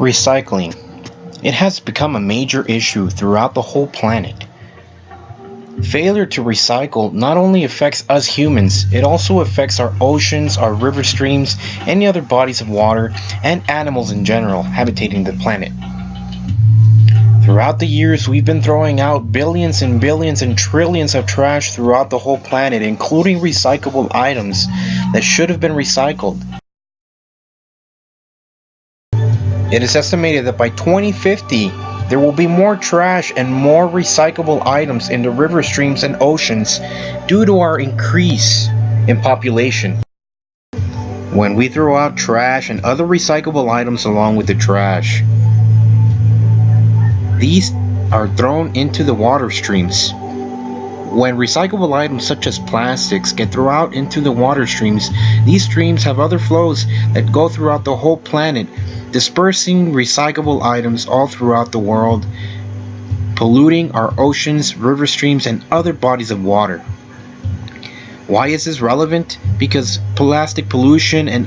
Recycling. It has become a major issue throughout the whole planet. Failure to recycle not only affects us humans, it also affects our oceans, our river streams, any other bodies of water, and animals in general habitating the planet. Throughout the years, we've been throwing out billions and billions and trillions of trash throughout the whole planet, including recyclable items that should have been recycled. It is estimated that by 2050, there will be more trash and more recyclable items in the river streams and oceans due to our increase in population. When we throw out trash and other recyclable items along with the trash, these are thrown into the water streams. When recyclable items such as plastics get thrown out into the water streams, these streams have other flows that go throughout the whole planet, dispersing recyclable items all throughout the world, polluting our oceans, river streams, and other bodies of water. Why is this relevant? Because plastic pollution and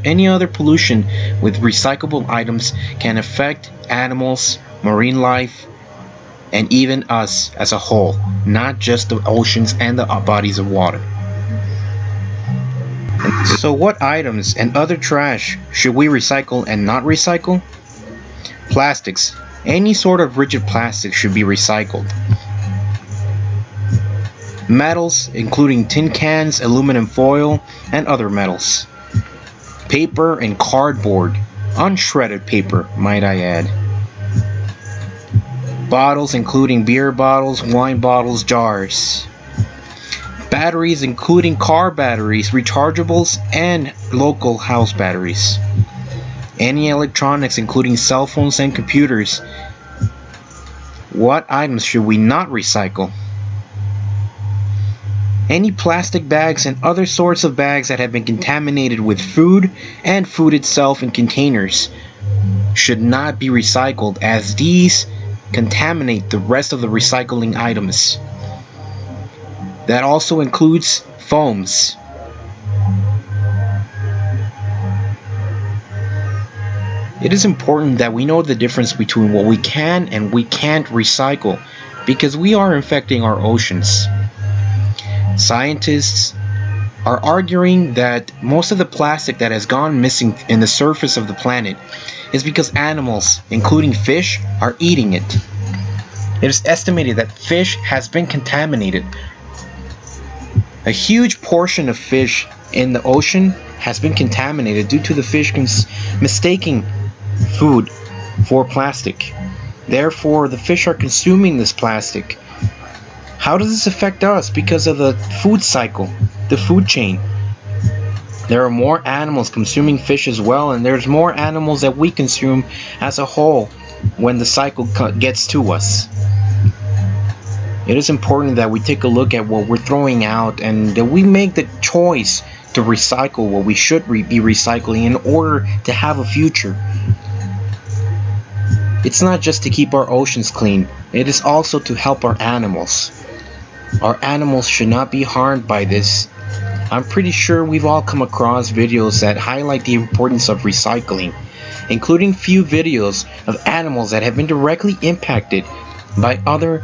any other pollution with recyclable items can affect animals, marine life, and even us as a whole, not just the oceans and the bodies of water. So what items and other trash should we recycle and not recycle? Plastics. Any sort of rigid plastic should be recycled. Metals, including tin cans, aluminum foil, and other metals. Paper and cardboard. Unshredded paper, might I add. Bottles, including beer bottles, wine bottles, jars. Batteries, including car batteries, rechargeables, and local house batteries. Any electronics, including cell phones and computers. What items should we not recycle? Any plastic bags and other sorts of bags that have been contaminated with food and food itself in containers should not be recycled, as these contaminate the rest of the recycling items. That also includes foams. It is important that we know the difference between what we can and we can't recycle, because we are infecting our oceans. Scientists are arguing that most of the plastic that has gone missing in the surface of the planet is because animals, including fish, are eating it. It is estimated that fish has been contaminated. A huge portion of fish in the ocean has been contaminated due to the fish mistaking food for plastic. Therefore, the fish are consuming this plastic. How does this affect us? Because of the food cycle, the food chain. There are more animals consuming fish as well, and there's more animals that we consume as a whole when the cycle gets to us. It is important that we take a look at what we're throwing out and that we make the choice to recycle what we should be recycling in order to have a future. It's not just to keep our oceans clean, it is also to help our animals. Our animals should not be harmed by this. I'm pretty sure we've all come across videos that highlight the importance of recycling, including few videos of animals that have been directly impacted by other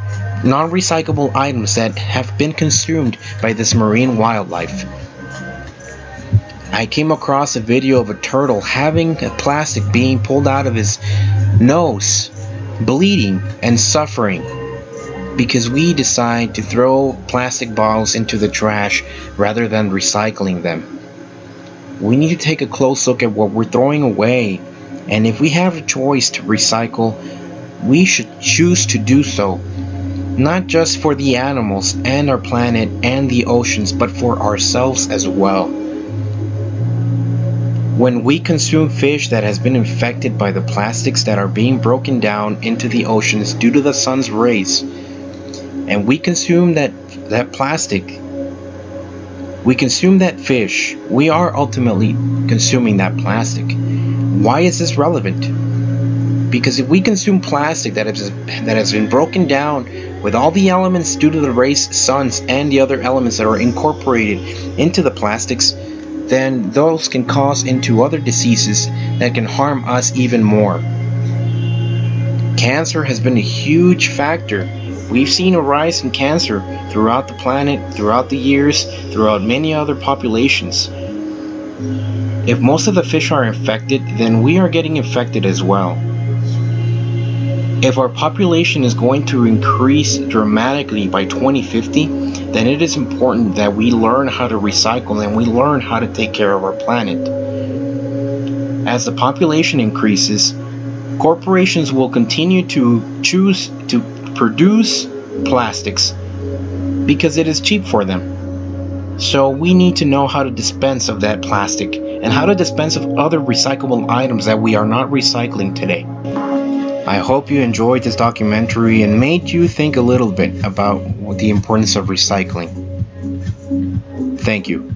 non-recyclable items that have been consumed by this marine wildlife. I came across a video of a turtle having a plastic being pulled out of his nose, bleeding and suffering, because we decide to throw plastic bottles into the trash rather than recycling them. We need to take a close look at what we're throwing away, and if we have a choice to recycle, we should choose to do so, not just for the animals and our planet and the oceans, but for ourselves as well. When we consume fish that has been infected by the plastics that are being broken down into the oceans due to the sun's rays, and we consume that plastic, we consume that fish, we are ultimately consuming that plastic. Why is this relevant? Because if we consume plastic that has been broken down with all the elements due to the rays, suns, and the other elements that are incorporated into the plastics, then those can cause into other diseases that can harm us even more. cancer has been a huge factor. We've seen a rise in cancer throughout the planet, throughout the years, throughout many other populations. If most of the fish are infected, then we are getting infected as well. If our population is going to increase dramatically by 2050, then it is important that we learn how to recycle and we learn how to take care of our planet. As the population increases, corporations will continue to choose to produce plastics because it is cheap for them. So we need to know how to dispense of that plastic and how to dispense of other recyclable items that we are not recycling today. I hope you enjoyed this documentary and made you think a little bit about the importance of recycling. Thank you.